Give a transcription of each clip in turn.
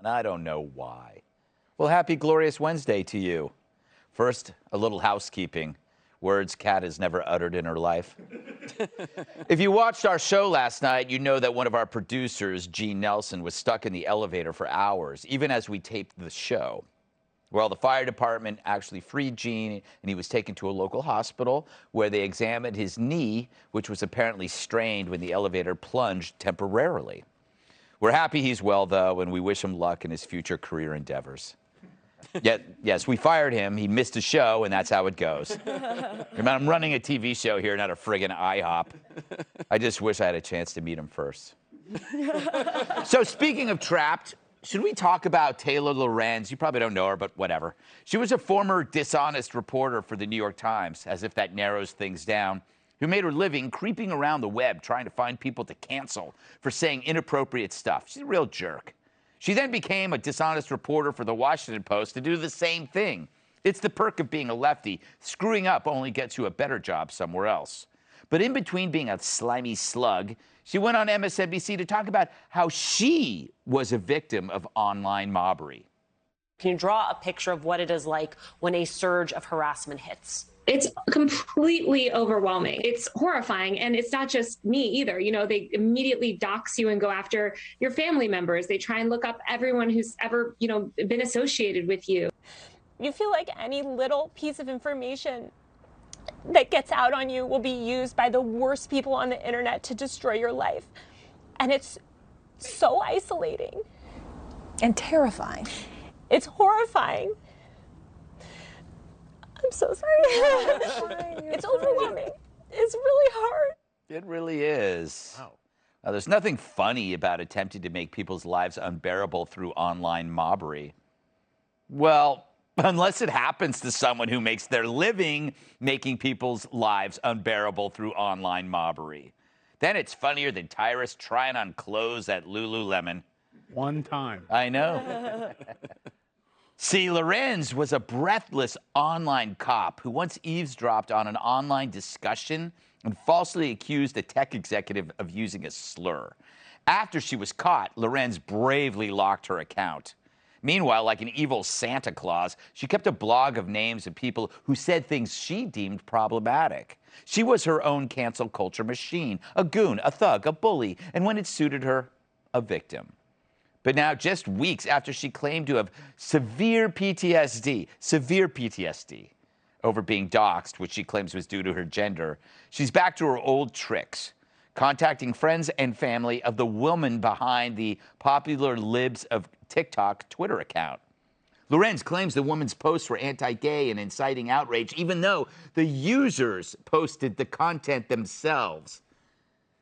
I don't know why. Well, happy Glorious Wednesday to you. First, a little housekeeping. Words Kat has never uttered in her life. If you watched our show last night, you know that one of our producers, Gene Nelson, was stuck in the elevator for hours, even as we taped the show. Well, the fire department actually freed Gene, and he was taken to a local hospital where they examined his knee, which was apparently strained when the elevator plunged temporarily. We're happy he's well, though, and we wish him luck in his future career endeavors. Yet, yes, we fired him. He missed a show, and that's how it goes. I'm running a TV show here, not a friggin' IHOP. I just wish I had a chance to meet him first. So speaking of Trapped, should we talk about Taylor Lorenz? You probably don't know her, but whatever. She was a former dishonest reporter for the New York Times, as if that narrows things down, who made her living creeping around the web trying to find people to cancel for saying inappropriate stuff. She's a real jerk. She then became a dishonest reporter for the Washington Post to do the same thing. It's the perk of being a lefty. Screwing up only gets you a better job somewhere else. But in between being a slimy slug, she went on MSNBC to talk about how she was a victim of online mobbery. Can you draw a picture of what it is like when a surge of harassment hits? It's completely overwhelming. It's horrifying. And it's not just me either. You know, they immediately dox you and go after your family members. They try and look up everyone who's ever, been associated with you. You feel like any little piece of information that gets out on you will be used by the worst people on the internet to destroy your life. And it's so isolating. And terrifying. It's horrifying. I'm so sorry. It's overwhelming. It's really hard. It really is. Wow. Now, there's nothing funny about attempting to make people's lives unbearable through online mobbery. Well, unless it happens to someone who makes their living making people's lives unbearable through online mobbery. Then it's funnier than Tyrus trying on clothes at Lululemon. One time. I know. See, Lorenz was a breathless online cop who once eavesdropped on an online discussion and falsely accused a tech executive of using a slur. After she was caught, Lorenz bravely locked her account. Meanwhile, like an evil Santa Claus, she kept a blog of names of people who said things she deemed problematic. She was her own cancel culture machine, a goon, a thug, a bully, and when it suited her, a victim. But now, just weeks after she claimed to have severe PTSD over being doxxed, which she claims was due to her gender, she's back to her old tricks, contacting friends and family of the woman behind the popular Libs of TikTok Twitter account. Lorenz claims the woman's posts were anti-gay and inciting outrage, even though the users posted the content themselves.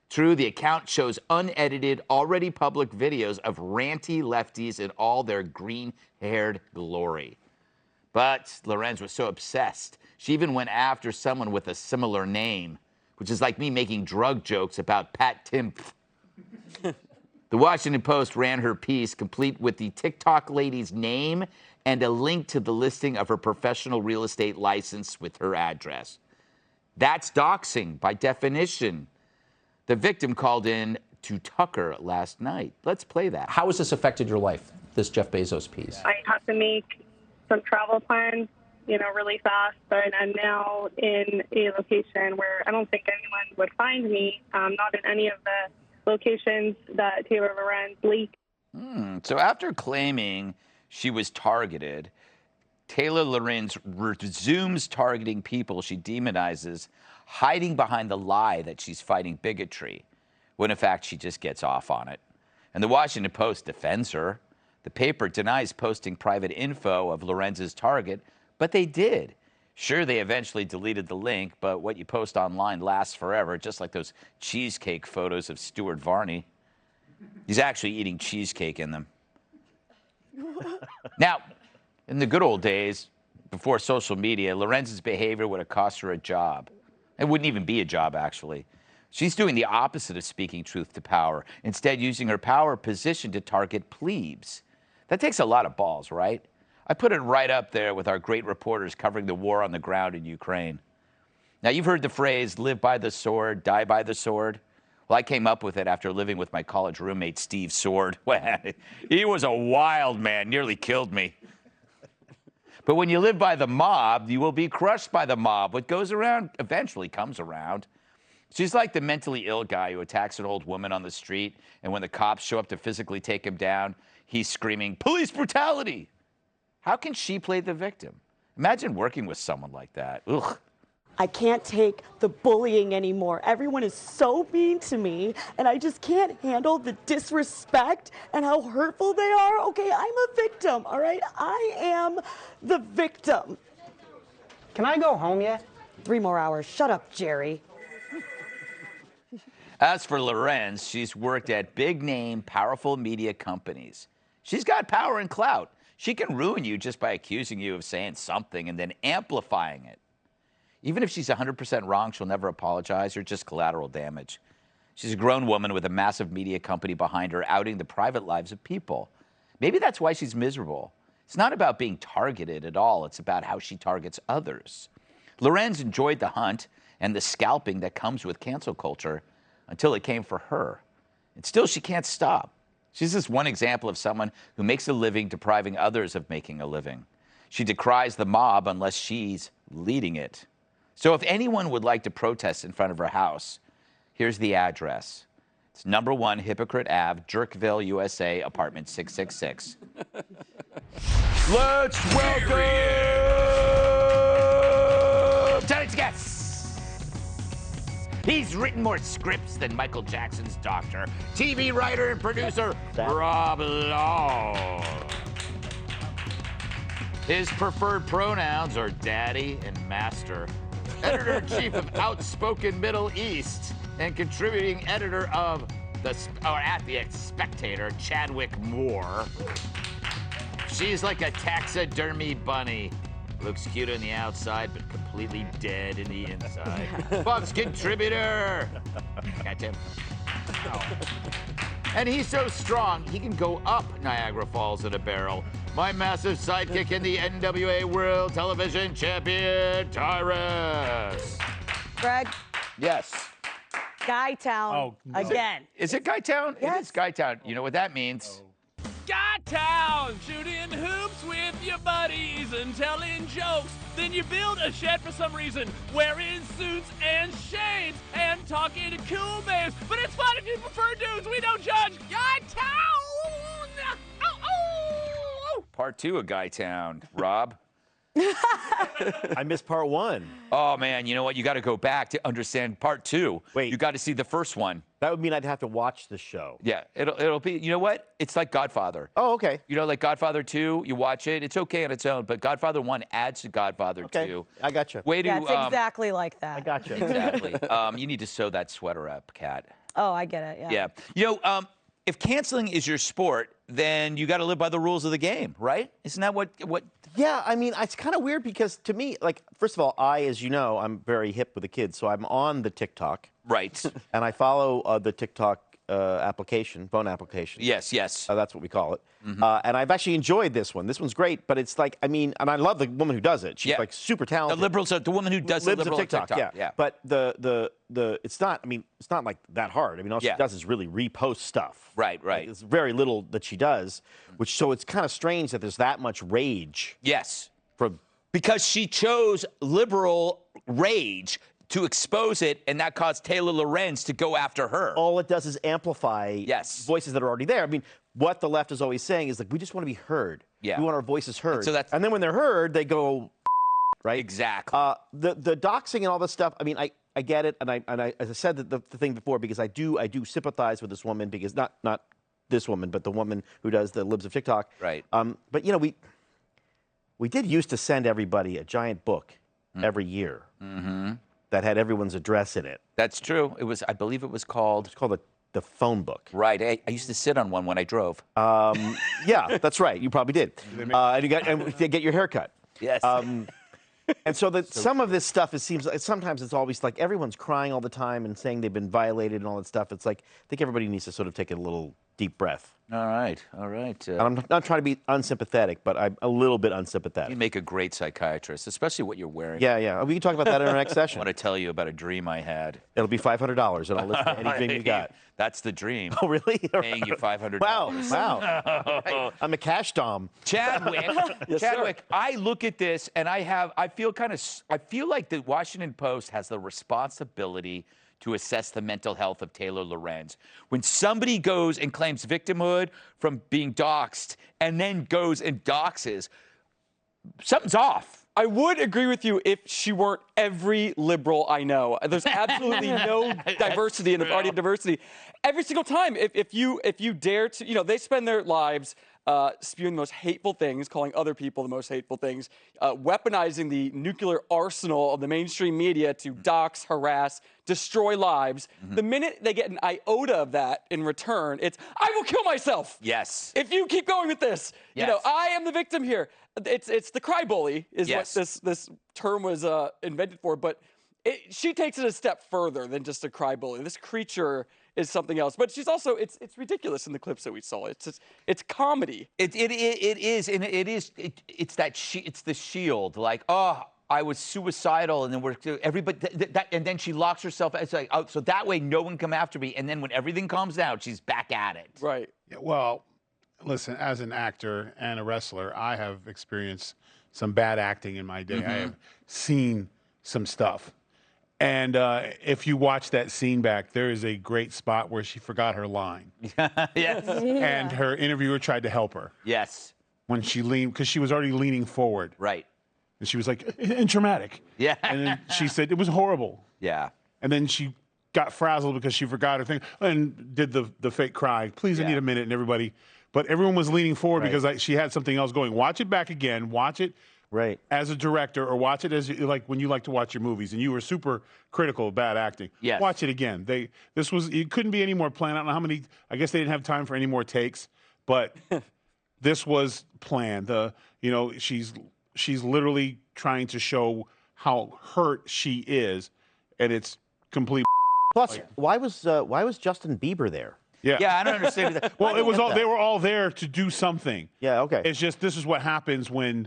True, the account shows unedited, already public videos of ranty lefties in all their green-haired glory. But Lorenz was so obsessed, she even went after someone with a similar name, which is like me making drug jokes about Pat Timpf. The Washington Post ran her piece, complete with the TikTok lady's name and a link to the listing of her professional real estate license with her address. That's doxing by definition. The victim called in to Tucker last night. Let's play that. How has this affected your life, this Jeff Bezos piece? I had to make some travel plans, really fast, but I'm now in a location where I don't think anyone would find me, not in any of the locations that Taylor Lorenz leaked. So after claiming she was targeted, Taylor Lorenz resumes targeting people she demonizes, hiding behind the lie that she's fighting bigotry, when in fact she just gets off on it. And the Washington Post defends her. The paper denies posting private info of Lorenz's target, but they did. Sure, they eventually deleted the link, but what you post online lasts forever, just like those cheesecake photos of Stuart Varney. He's actually eating cheesecake in them. Now, in the good old days, before social media, Lorenz's behavior would have cost her a job. It wouldn't even be a job, actually. She's doing the opposite of speaking truth to power, instead using her power position to target plebes. That takes a lot of balls, right? I put it right up there with our great reporters covering the war on the ground in Ukraine. Now, you've heard the phrase, live by the sword, die by the sword. Well, I came up with it after living with my college roommate, Steve Sword. He was a wild man, nearly killed me. But when you live by the mob, you will be crushed by the mob. What goes around eventually comes around. She's like the mentally ill guy who attacks an old woman on the street, and when the cops show up to physically take him down, he's screaming, "Police brutality!" How can she play the victim? Imagine working with someone like that. Ugh. I can't take the bullying anymore. Everyone is so mean to me, and I just can't handle the disrespect and how hurtful they are. Okay, I'm a victim, all right? I am the victim. Can I go home yet? 3 more hours. Shut up, Jerry. As for Lorenz, she's worked at big-name, powerful media companies. She's got power and clout. She can ruin you just by accusing you of saying something and then amplifying it. Even if she's 100% wrong, she'll never apologize or just collateral damage. She's a grown woman with a massive media company behind her, outing the private lives of people. Maybe that's why she's miserable. It's not about being targeted at all. It's about how she targets others. Lorenz enjoyed the hunt and the scalping that comes with cancel culture until it came for her. And still, she can't stop. She's just one example of someone who makes a living depriving others of making a living. She decries the mob unless she's leading it. So if anyone would like to protest in front of her house, here's the address. It's number 1 Hypocrite Ave, Jerkville, USA, apartment 666. Let's welcome tonight's guest. He's written more scripts than Michael Jackson's doctor. TV writer and producer, Rob Law. His preferred pronouns are daddy and master. Editor-in-chief of Outspoken Middle East and contributing editor of at the Spectator, Chadwick Moore. She's like a taxidermy bunny. Looks cute on the outside, but completely dead in the inside. Bucks contributor. Catch him. Oh. And he's so strong, he can go up Niagara Falls in a barrel. My massive sidekick in the NWA World Television Champion, Tyrus. Greg, Yes. Guytown again. Is it Guytown? Yes. It is Guytown. You know what that means? Guytown, shooting hoops with your buddies and telling jokes. Then you build a shed for some reason, wearing suits and shades and talking to cool babes. But it's fun if you prefer dudes. We don't judge. Guytown. Part 2 of Guytown. Rob? I missed part 1. Oh, man, you know what? You got to go back to understand part 2. Wait. You got to see the first one. That would mean I'd have to watch the show. Yeah, it'll be, you know what? It's like Godfather. Oh, okay. You know, like Godfather 2, you watch it, it's okay on its own, but Godfather 1 adds to Godfather 2. Okay, I got you. Way to, Yeah, it's exactly like that. I got you. Exactly. You need to sew that sweater up, Kat. Oh, I get it. Yeah. Yeah. You know, if canceling is your sport, then you got to live by the rules of the game, right? Isn't that what? Yeah, I mean, it's kind of weird because to me, like, first of all, as you know, I'm very hip with the kids, so I'm on the TikTok. Right. And I follow the TikTok application, phone application. Yes, yes. That's what we call it. And I've actually enjoyed this one. This one's great, but it's like, I mean, and I love the woman who does it. She's like super talented. The liberals, the woman who does Libs the liberal of TikTok, yeah. But it's not. I mean, it's not like that hard. I mean, all she does is really repost stuff. Right, right. Like, it's very little that she does, so it's kind of strange that there's that much rage. Yes. From because she chose liberal rage to expose it, and that caused Taylor Lorenz to go after her. All it does is amplify voices that are already there. I mean, what the left is always saying is like, we just want to be heard. Yeah. We want our voices heard. And then when they're heard, they go, right? Exactly. The doxing and all this stuff. I mean, I get it, and I as I said the thing before, because I do sympathize with this woman, because not this woman, but the woman who does the Libs of TikTok. Right. But you know, we did used to send everybody a giant book every year. Mm-hmm. That had everyone's address in it. That's true. It was, I believe it was called... It's called the phone book. Right. I used to sit on one when I drove. Yeah, that's right. You probably did. And you get your hair cut. Yes. And so some of this stuff, seems like sometimes it's always like everyone's crying all the time and saying they've been violated and all that stuff. It's like, I think everybody needs to sort of take a little deep breath. All right, all right. I'm not trying to be unsympathetic, but I'm a little bit unsympathetic. You make a great psychiatrist, especially what you're wearing. Yeah. We can talk about that in our next I session. want to tell you about a dream I had. It'll be $500, and I'll listen to any dream you got. That's the dream. Oh, really? Paying you $500. Wow. Right. I'm a cash dom. Chadwick, Yes, Chadwick, I look at this and I feel like the Washington Post has the responsibility to assess the mental health of Taylor Lorenz. When somebody goes and claims victimhood from being doxxed and then goes and doxes, something's off. I would agree with you if she weren't every liberal I know. There's absolutely no diversity in the party of diversity. Every single time, if you dare to, they spend their lives spewing the most hateful things, calling other people the most hateful things, weaponizing the nuclear arsenal of the mainstream media to dox, harass, destroy lives. The minute they get an iota of that in return, it's, I will kill myself. Yes. If you keep going with this, Yes. I am the victim here. It's the cry bully is Yes. what this term was invented for, but she takes it a step further than just a cry bully. This creature is something else, but she's also it's ridiculous in the clips that we saw. It's comedy. It is, and it's the shield. Like, oh, I was suicidal, and then everybody and then she locks herself. It's like, oh, so that way no one can come after me. And then when everything calms down, she's back at it. Right. Yeah, well, listen, as an actor and a wrestler, I have experienced some bad acting in my day. I have seen some stuff. And if you watch that scene back, there is a great spot where she forgot her line. Yes. And her interviewer tried to help her. Yes. When she leaned, because she was already leaning forward. Right. And she was like, and traumatic. Yeah. And then she said, it was horrible. Yeah. And then she got frazzled because she forgot her thing and did the fake cry. Please, I need a minute, and everybody. But everyone was leaning forward because she had something else going. Watch it back again. Watch it. Right. As a director, or watch it as like when you like to watch your movies, and you were super critical of bad acting. Yes. Watch it again. It couldn't be any more planned. I don't know how many. I guess they didn't have time for any more takes, but this was planned. She's literally trying to show how hurt she is, and it's complete. Plus, why was Justin Bieber there? Yeah. Yeah, I don't understand that. Well, it was all. They were all there to do something. Yeah. Okay. It's just this is what happens when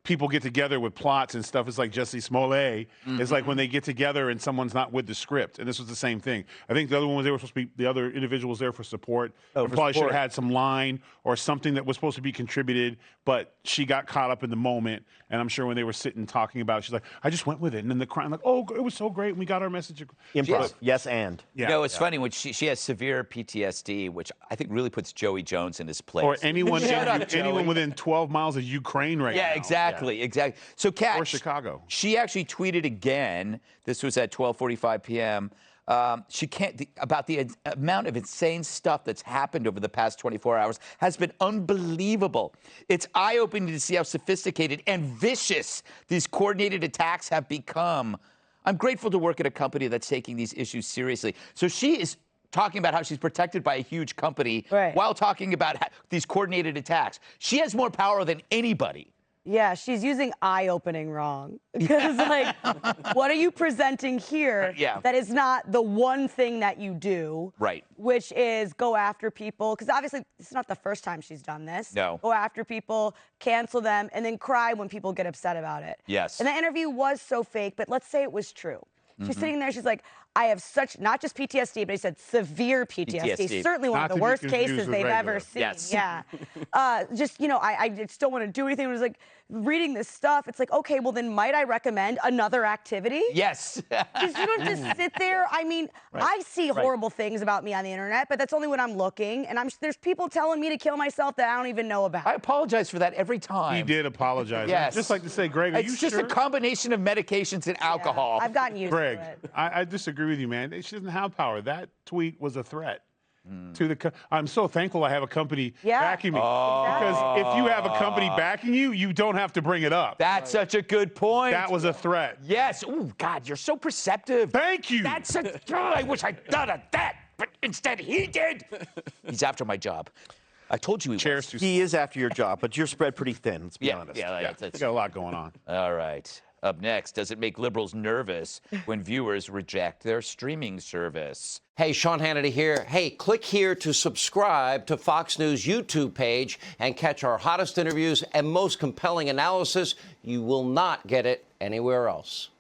people get together with plots and stuff. It's like Jussie Smollett. It's like when they get together and someone's not with the script. And this was the same thing. I think the other one was the other individual was there for support. Oh, and for probably should support. have had some line or something that was supposed to be contributed, but she got caught up in the moment. And I'm sure when they were sitting talking about it, she's like, I just went with it. And then the crying, like, oh, it was so great. And we got our message. Improv. Yes, and. Yeah. It's funny when she has severe PTSD, which I think really puts Joey Jones in his place. Or anyone, Shut up, Joey. anyone within 12 miles of Ukraine right now. Yeah, exactly. So, Kat, Or Chicago. She actually tweeted again. This was at 12:45 p.m. About the amount of insane stuff that's happened over the past 24 hours has been unbelievable. It's eye-opening to see how sophisticated and vicious these coordinated attacks have become. I'm grateful to work at a company that's taking these issues seriously. So she is talking about how she's protected by a huge company while talking about these coordinated attacks. She has more power than anybody. Yeah, she's using eye-opening wrong. Because, like, what are you presenting here that is not the one thing that you do? Right. Which is go after people. Because obviously, it's not the first time she's done this. No. Go after people, cancel them, and then cry when people get upset about it. Yes. And the interview was so fake, but let's say it was true. She's sitting there, she's like, I have such, not just PTSD, but he said severe PTSD. Certainly one of the worst cases they've ever seen. Yes. Yeah. I just don't want to do anything. It was like, reading this stuff, it's like, okay, well then might I recommend another activity? Yes. Because you don't just sit there. I mean, I see horrible things about me on the internet, but that's only when I'm looking. And there's people telling me to kill myself that I don't even know about. I apologize for that every time. He did apologize. Yes. I'd just like to say, Greg, are you It's just sure? a combination of medications and alcohol. I've gotten used Greg, to it. I disagree with you, man. She doesn't have power. That tweet was a threat to the. I'm so thankful I have a company backing me. Because if you have a company backing you, you don't have to bring it up. That's such a good point. That was a threat. Yes. Oh, God, you're so perceptive. Thank you. That's a. I wish I'd done that, but instead he did. He's after my job. I told you he was. He is after your job, but you're spread pretty thin. Let's be honest. Yeah, We got a lot going on. All right. Up next, does it make liberals nervous when viewers reject their streaming service? Hey, Sean Hannity here. Hey, click here to subscribe to Fox News YouTube page and catch our hottest interviews and most compelling analysis. You will not get it anywhere else.